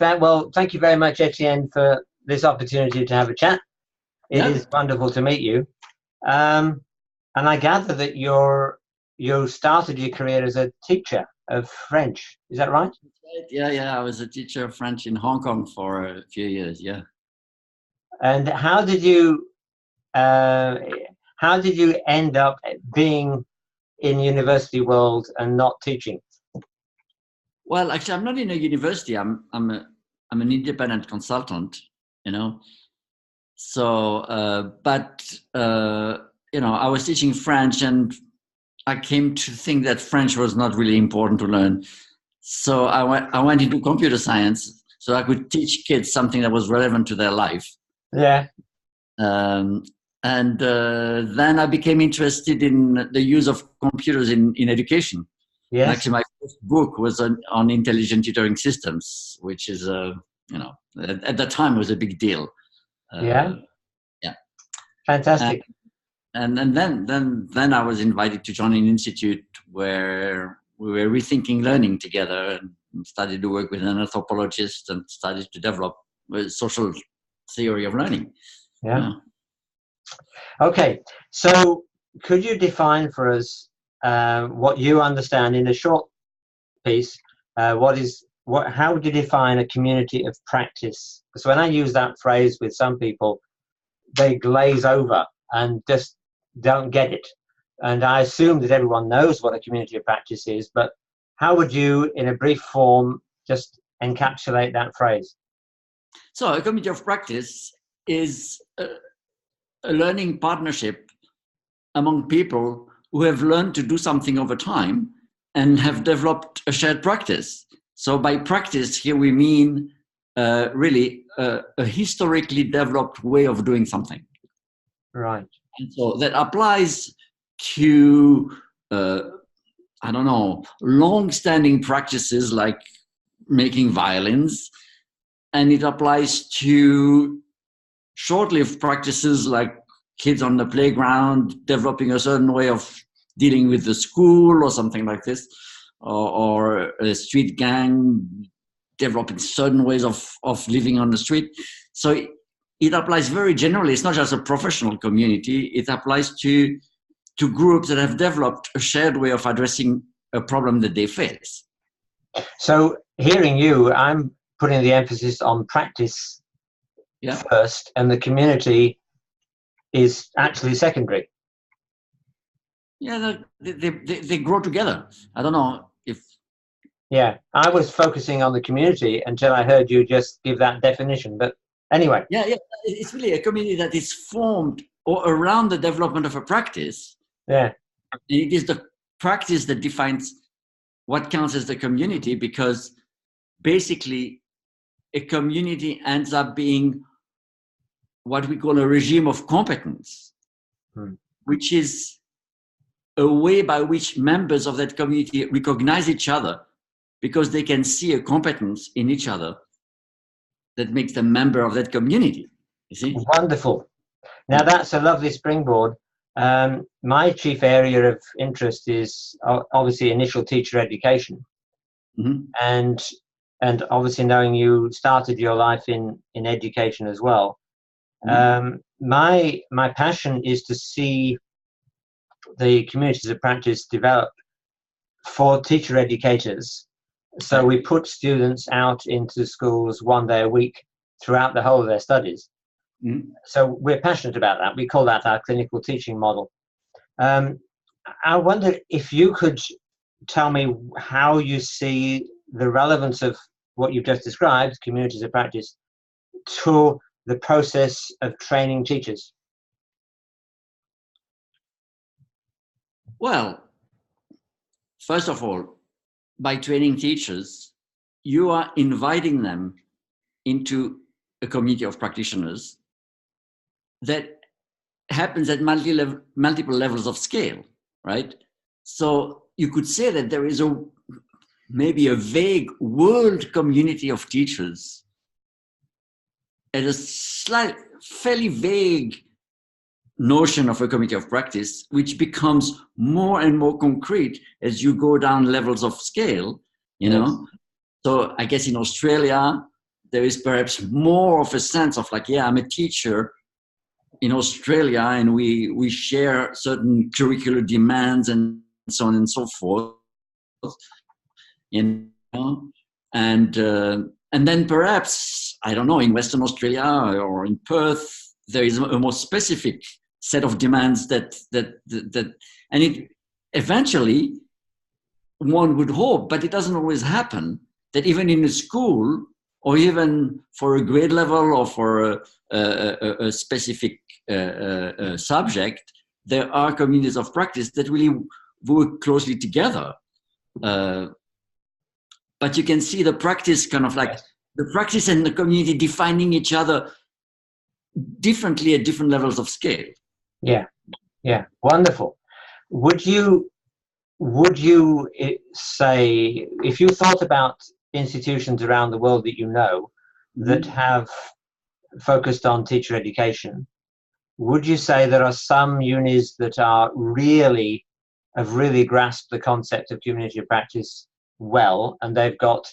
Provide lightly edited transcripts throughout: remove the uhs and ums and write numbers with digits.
Well, thank you very much, Etienne, for this opportunity to have a chat. It Yeah, is wonderful to meet you. Um, and I gather that you started your career as a teacher of French. Is that right? yeah. I was a teacher of French in Hong Kong for a few years. Yeah. And uh, how did you end up being in university world and not teaching? Well, actually, I'm not in a university. I'm an independent consultant. You know. So, I was teaching French, and I came to think that French was not really important to learn. So I went into computer science so I could teach kids something that was relevant to their life. Yeah, Um, and then I became interested in the use of computers in education. And yes, actually, my first book was on intelligent tutoring systems, which is, at the time was a big deal. yeah, Uh, yeah. And, fantastic. and then I was invited to join an institute where we were rethinking learning together and started to work with an anthropologist and started to develop a social theory of learning. Yeah. Yeah. Okay, so could you define for us what you understand in a short piece? How would you define a community of practice? So when I use that phrase with some people, they glaze over and just don't get it. And I assume that everyone knows what a community of practice is, but how would you, in a brief form, just encapsulate that phrase? So a community of practice is a learning partnership among people who have learned to do something over time and have developed a shared practice. So by practice here we mean really a historically developed way of doing something. Right. And so that applies to I don't know, long-standing practices like making violins, and it applies to short-lived practices like kids on the playground developing a certain way of dealing with the school or something like this, or a street gang developing certain ways of living on the street. So it applies very generally. It's not just a professional community. It applies to groups that have developed a shared way of addressing a problem that they face. So hearing you, I'm putting the emphasis on practice Yeah. first, and the community is actually secondary. Yeah, they grow together. I don't know if. Yeah, I was focusing on the community until I heard you just give that definition. But anyway, Yeah. It's really a community that is formed or around the development of a practice. yeah, It is the practice that defines what counts as the community, because basically a community ends up being what we call a regime of competence, which is a way by which members of that community recognize each other because they can see a competence in each other that makes them member of that community. You see? wonderful. Now that's a lovely springboard. My chief area of interest is obviously initial teacher education, Mm-hmm. and obviously knowing you started your life in education as well. Mm-hmm. My passion is to see the communities of practice develop for teacher educators. So we put students out into schools 1 day a week throughout the whole of their studies. Mm-hmm. So we're passionate about that. We call that our clinical teaching model. I wonder if you could tell me how you see the relevance of what you've just described, communities of practice, to the process of training teachers. Well, first of all, by training teachers, you are inviting them into a community of practitioners that happens at multiple levels of scale, right? So you could say that there is maybe a vague world community of teachers and a fairly vague notion of a community of practice, which becomes more and more concrete as you go down levels of scale, you Yes. know? So I guess in Australia, there is perhaps more of a sense of like, yeah, I'm a teacher in Australia and we share certain curricular demands and so on and so forth, you know, and then perhaps, I don't know, in Western Australia or in Perth, there is a more specific set of demands that and it eventually, one would hope, but it doesn't always happen, that even in a school or even for a grade level or for a specific subject, there are communities of practice that really work closely together. But you can see the practice kind of like the practice and the community defining each other differently at different levels of scale. Yeah, yeah, wonderful. Would you say, if you thought about institutions around the world that you know that have focused on teacher education, would you say there are some unis that have really grasped the concept of community of practice well, and they've got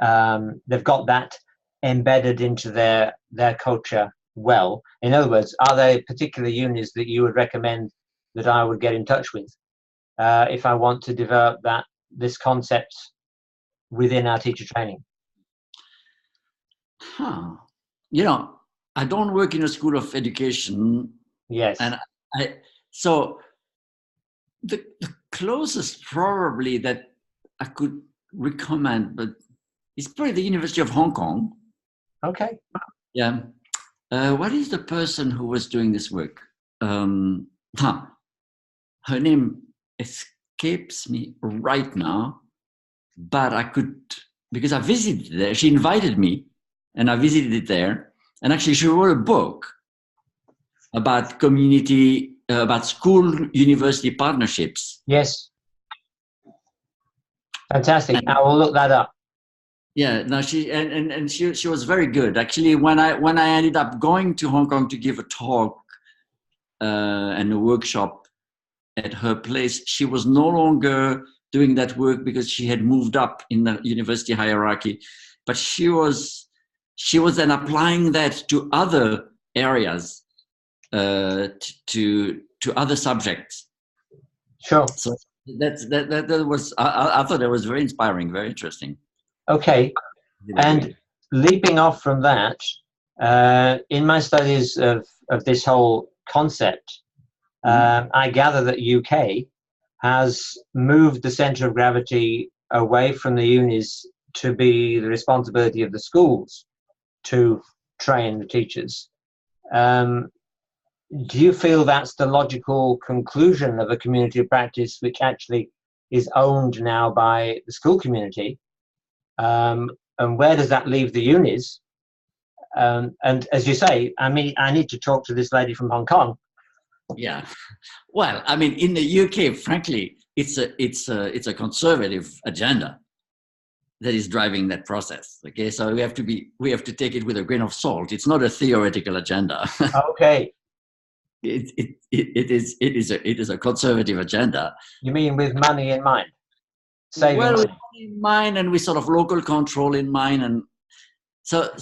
that embedded into their culture well? In other words, are there particular unis that you would recommend that I would get in touch with if I want to develop this concept within our teacher training? You know, I don't work in a school of education. Yes. And so the closest probably that I could recommend, but it's probably the University of Hong Kong. Okay. Yeah. What is the person who was doing this work? Her name escapes me right now, but I could, because I visited there. She invited me and I visited it there. And actually she wrote a book about community, about school-university partnerships. Yes. Fantastic. I will look that up. Yeah, no, she was very good. Actually, when I ended up going to Hong Kong to give a talk and a workshop at her place, she was no longer doing that work because she had moved up in the university hierarchy. But she was then applying that to other areas, to other subjects. Sure. So that was, I thought that was very inspiring, very interesting. Okay. And leaping off from that, in my studies of this whole concept, I gather that UK has moved the center of gravity away from the unis to be the responsibility of the schools to train the teachers. Do you feel that's the logical conclusion of a community of practice which actually is owned now by the school community? And where does that leave the unis? And as you say, I mean, I need to talk to this lady from Hong Kong. Yeah, well, I mean, in the UK, frankly, it's a conservative agenda that is driving that process. Okay, so we have to take it with a grain of salt. It's not a theoretical agenda. Okay. It is a conservative agenda. You mean with money in mind? Saving money. With money in mind, and with sort of local control in mind, and so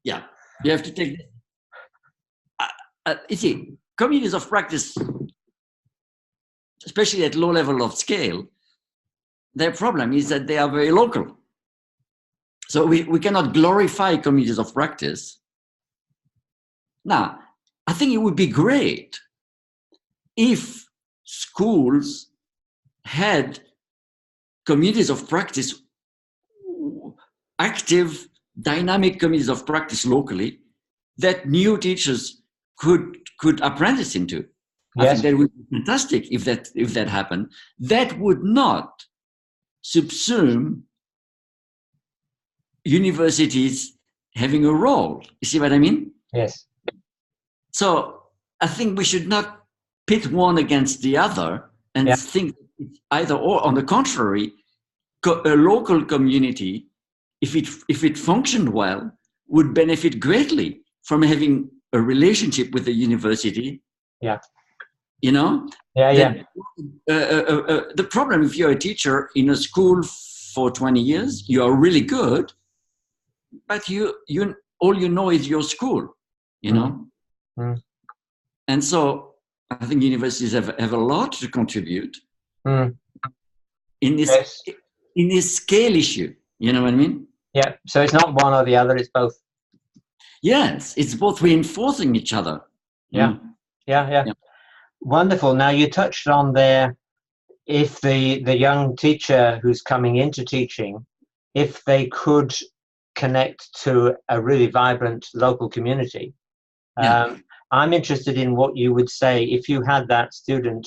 yeah, you have to take. You see, communities of practice, especially at low level of scale, their problem is that they are very local. So we cannot glorify communities of practice. Now, I think it would be great if schools had communities of practice, active, dynamic communities of practice locally that new teachers could apprentice into. Yes. I think that would be fantastic if that happened. That would not subsume universities having a role. You see what I mean? Yes. So I think we should not pit one against the other and think it's either or. On the contrary, a local community, if it functioned well, would benefit greatly from having a relationship with the university. Yeah. You know? Yeah, yeah. The problem if you're a teacher in a school for 20 years, you are really good, but you all you know is your school, you know? Mm. And so I think universities have a lot to contribute Mm. in this Yes. in this scale issue. You know what I mean? Yeah. So it's not one or the other, it's both. Yes, it's both reinforcing each other. Yeah. Yeah. Yeah. Wonderful. Now you touched on there, if the young teacher who's coming into teaching, if they could connect to a really vibrant local community. Yeah. I'm interested in what you would say if you had that student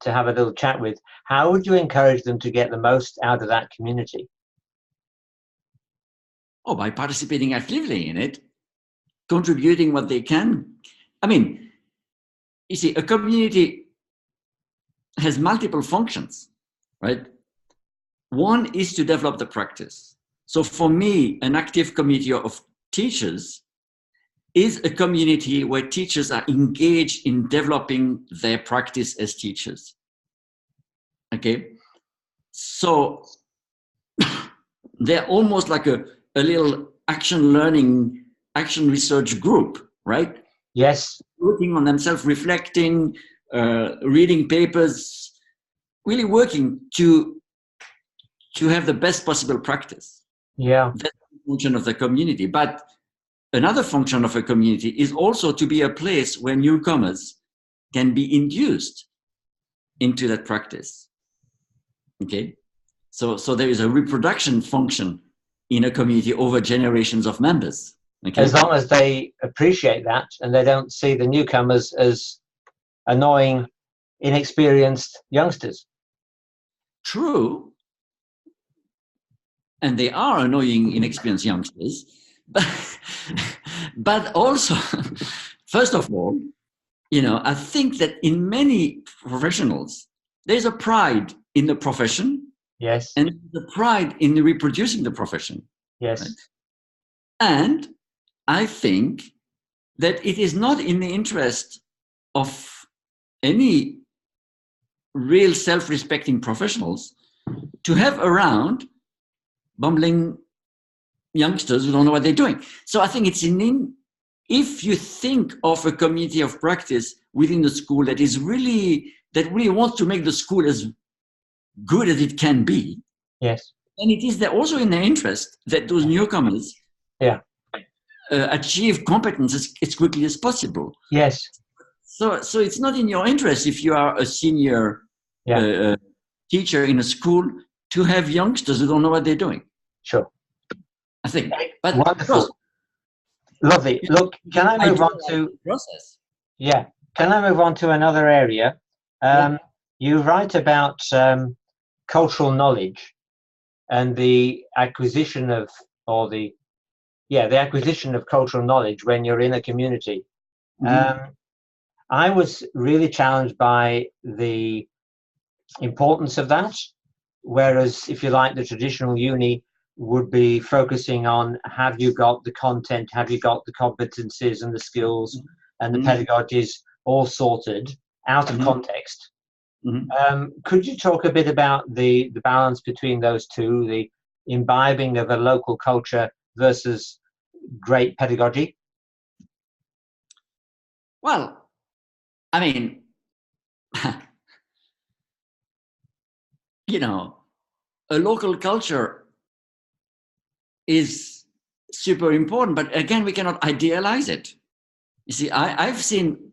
to have a little chat with. How would you encourage them to get the most out of that community? Oh, by participating actively in it, contributing what they can. I mean, you see, a community has multiple functions, right? One is to develop the practice. So for me, an active community of teachers is a community where teachers are engaged in developing their practice as teachers. Okay? So they're almost like a little action learning, action research group, right? Yes. Working on themselves, reflecting, reading papers, really working to have the best possible practice. Yeah. That's the function of the community. But another function of a community is also to be a place where newcomers can be induced into that practice. Okay? So there is a reproduction function in a community over generations of members. Okay? As long as they appreciate that and they don't see the newcomers as annoying, inexperienced youngsters. True. And they are annoying, inexperienced youngsters. But also, first of all, you know, I think that in many professionals, there's a pride in the profession. Yes. And the pride in reproducing the profession. Yes. Right? And I think that it is not in the interest of any real self-respecting professionals to have around bumbling youngsters who don't know what they're doing. So I think it's if you think of a community of practice within the school that really wants to make the school as good as it can be. Yes. And it is also in their interest that those newcomers achieve competence as quickly as possible. Yes. So it's not in your interest if you are a senior teacher in a school to have youngsters who don't know what they're doing. Sure. I think. But wonderful. Lovely. Look, can I move on to process? Yeah. Can I move on to another area? You write about cultural knowledge and the acquisition of, the acquisition of cultural knowledge when you're in a community. Mm-hmm. I was really challenged by the importance of that, whereas if you like, the traditional uni would be focusing on, have you got the content, have you got the competencies and the skills and the pedagogies all sorted out of context. Could you talk a bit about the balance between those two, the imbibing of a local culture versus great pedagogy? Well, I mean, you know, a local culture is super important, but again, we cannot idealize it. You see, I've seen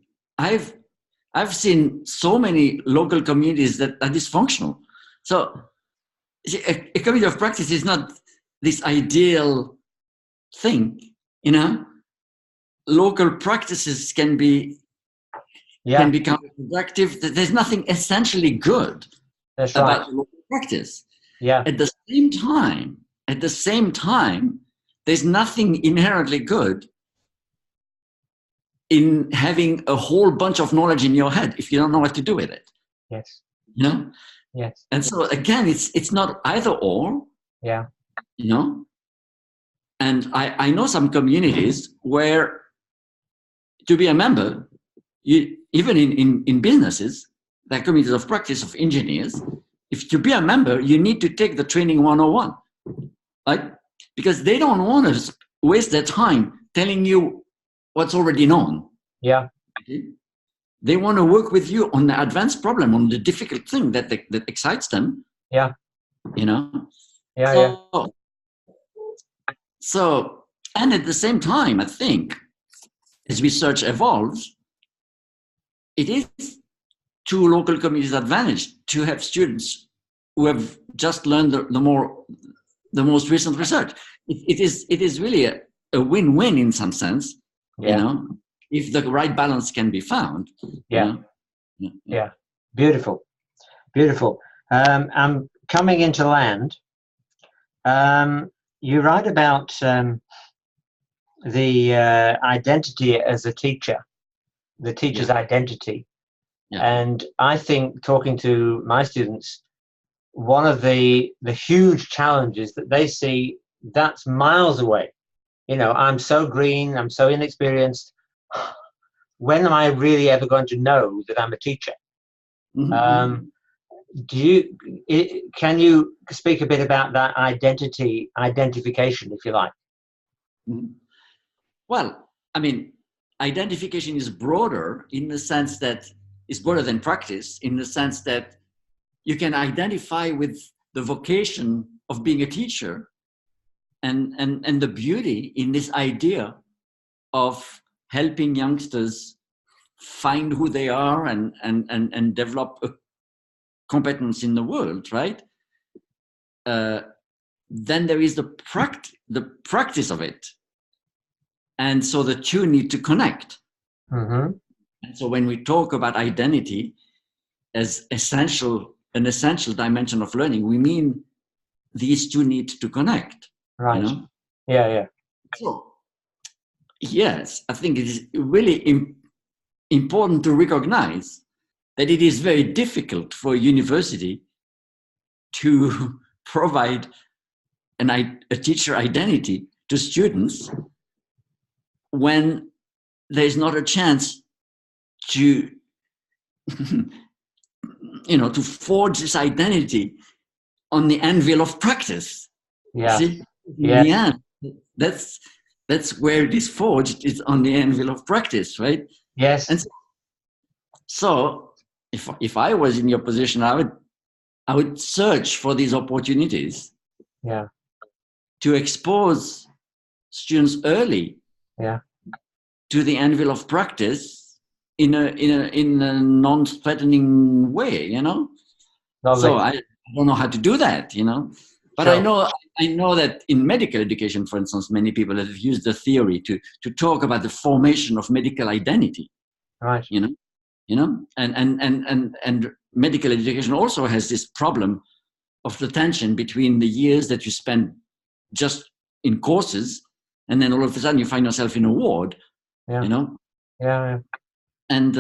so many local communities that are dysfunctional. So see, a community of practice is not this ideal thing, you know. Local practices can be counterproductive. There's nothing essentially good about local practice. Yeah. At the same time, there's nothing inherently good in having a whole bunch of knowledge in your head if you don't know what to do with it. Yes. You know? Yes. And so again, it's not either or. Yeah. You know? And I know some communities where to be a member, even in businesses, there are communities of practice of engineers, if to be a member, you need to take the training 101, right? Because they don't want to waste their time telling you what's already known. Yeah. Okay? They want to work with you on the advanced problem, on the difficult thing that excites them. Yeah. You know. Yeah. So, and at the same time, I think, as research evolves, it is to local communities' advantage to have students who have just learned the most recent research. It is really a win-win in some sense, Yeah. you know, if the right balance can be found. Yeah. You know? Yeah. Beautiful. I'm coming into land. You write about the identity as a teacher, the teacher's identity. Yeah. And I think, talking to my students, one of the huge challenges that they see, that's miles away. You know, I'm so green, I'm so inexperienced. When am I really ever going to know that I'm a teacher? Mm-hmm. Can you speak a bit about that identification, if you like? Mm-hmm. Well, I mean, identification is broader in the sense that it's broader than practice, in the sense that you can identify with the vocation of being a teacher and the beauty in this idea of helping youngsters find who they are and develop a competence in the world, right? Then there is the practice of it. And so the two need to connect. Mm-hmm. And so when we talk about identity as an essential dimension of learning, we mean these two need to connect. Right. You know? Yeah. So, yes, I think it is really important to recognize that it is very difficult for a university to provide a teacher identity to students when there's not a chance to to forge this identity on the anvil of practice. Yeah. See, in Yeah. the end, that's where it is forged, is on the anvil of practice, right? Yes. And so if I was in your position, I would search for these opportunities. Yeah. To expose students early. Yeah. To the anvil of practice in a non-threatening way, you know. Lovely. So I don't know how to do that, you know. But Sure. I know that in medical education, for instance, many people have used the theory to talk about the formation of medical identity. Right. You know, and medical education also has this problem of the tension between the years that you spend just in courses, and then all of a sudden you find yourself in a ward. Yeah. You know. Yeah. And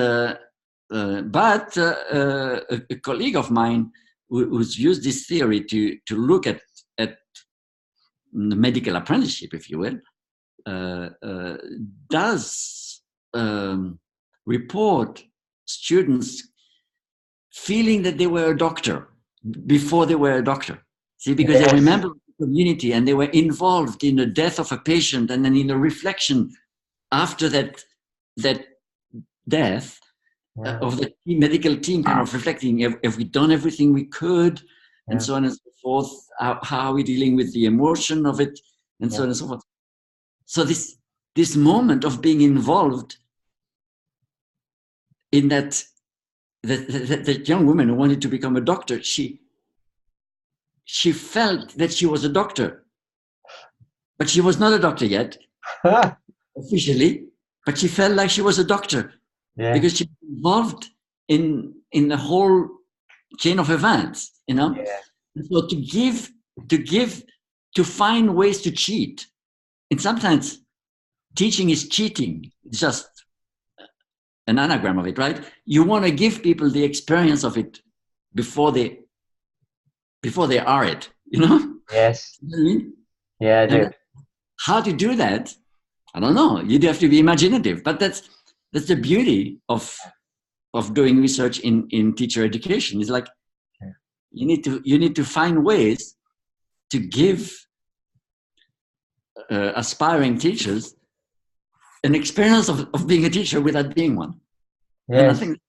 but a colleague of mine who's used this theory to look at the medical apprenticeship, if you will, does report students feeling that they were a doctor before they were a doctor. See, because they were members of the community and they were involved in the death of a patient, and then in the reflection after that death of the medical team, kind of reflecting, have we done everything we could, and so on and so forth. How are we dealing with the emotion of it, and so on and so forth. So this moment of being involved in that young woman who wanted to become a doctor, she felt that she was a doctor, but she was not a doctor yet officially, but she felt like she was a doctor because she was involved in the whole chain of events, you know. And so to find ways to cheat, and sometimes teaching is cheating. It's just an anagram of it, right? You want to give people the experience of it before they are it, you know? Yes. You know what I mean? Yeah, I do. And how to do that? I don't know. You'd have to be imaginative, but that's the beauty of doing research in teacher education. It's like you need to find ways to give aspiring teachers an experience of being a teacher without being one. Yes. And I think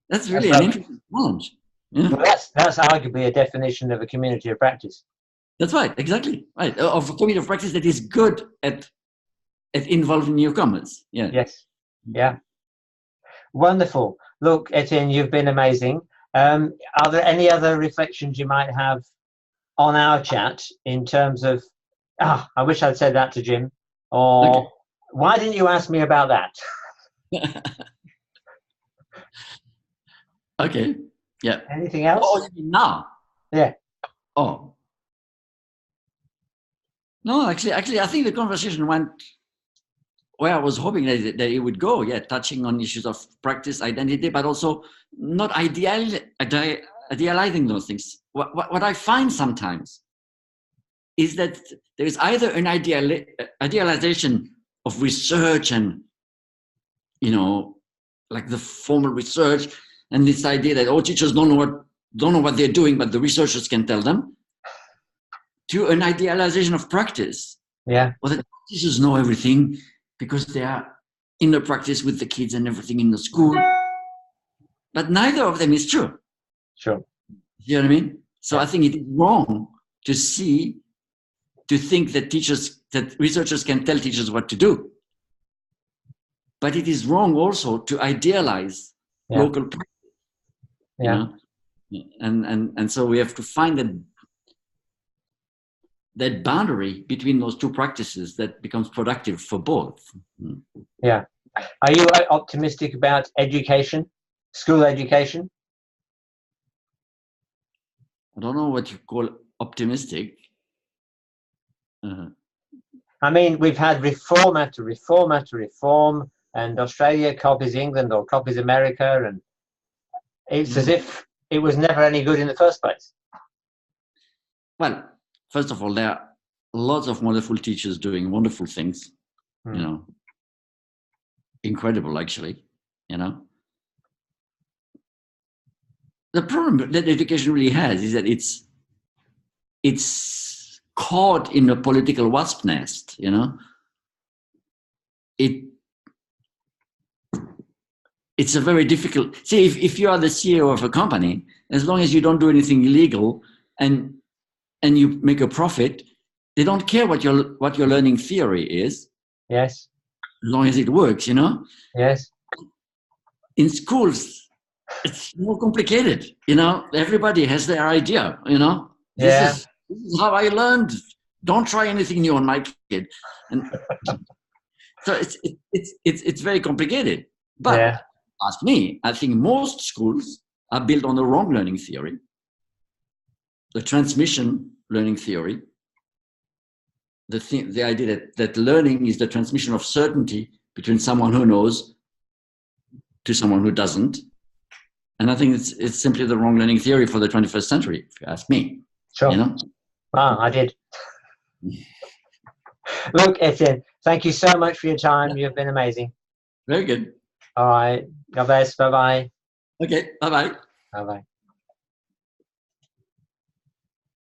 that's really an interesting challenge. Yeah. Well, that's arguably a definition of a community of practice. That's right, exactly right. Of a community of practice that is good at involving newcomers. Yeah. Yes. Yeah. Wonderful. Look, Etienne, you've been amazing. Are there any other reflections you might have on our chat in terms of, I wish I'd said that to Jim, or okay, why didn't you ask me about that? Okay. Yeah. Anything else? Oh, you mean now? Yeah. Oh. No, actually, I think the conversation went where I was hoping that it would go. Yeah, touching on issues of practice, identity, but also not idealizing those things. What I find sometimes is that there is either an idealization of research and, like the formal research, and this idea that all teachers don't know what they're doing, but the researchers can tell them, to an idealization of practice. Yeah. Well, the teachers know everything because they are in the practice with the kids and everything in the school. But neither of them is true. Sure. You know what I mean? So yeah. I think it is wrong to think that researchers can tell teachers what to do. But it is wrong also to idealize local practice. Yeah. And so we have to find that boundary between those two practices that becomes productive for both. Yeah. Are you optimistic about education, school education? I don't know what you call optimistic. I mean, we've had reform after reform after reform, and Australia copies England or copies America, and it's as if it was never any good in the first place. Well, first of all, there are lots of wonderful teachers doing wonderful things, incredible, actually, The problem that education really has is that it's caught in a political wasp nest, It's a very difficult, see, if you are the CEO of a company, as long as you don't do anything illegal and you make a profit, they don't care what your learning theory is. Yes. As long as it works, Yes. In schools, it's more complicated, Everybody has their idea, This is how I learned. Don't try anything new on my kid. And so it's very complicated. But ask me, I think most schools are built on the wrong learning theory, the transmission learning theory, the idea that learning is the transmission of certainty between someone who knows to someone who doesn't. And I think it's simply the wrong learning theory for the 21st century, if you ask me. Sure. Wow, I did. Look, Etienne, thank you so much for your time. You've been amazing. Very good. All right. God bless. Bye-bye. Okay. Bye-bye. Bye-bye.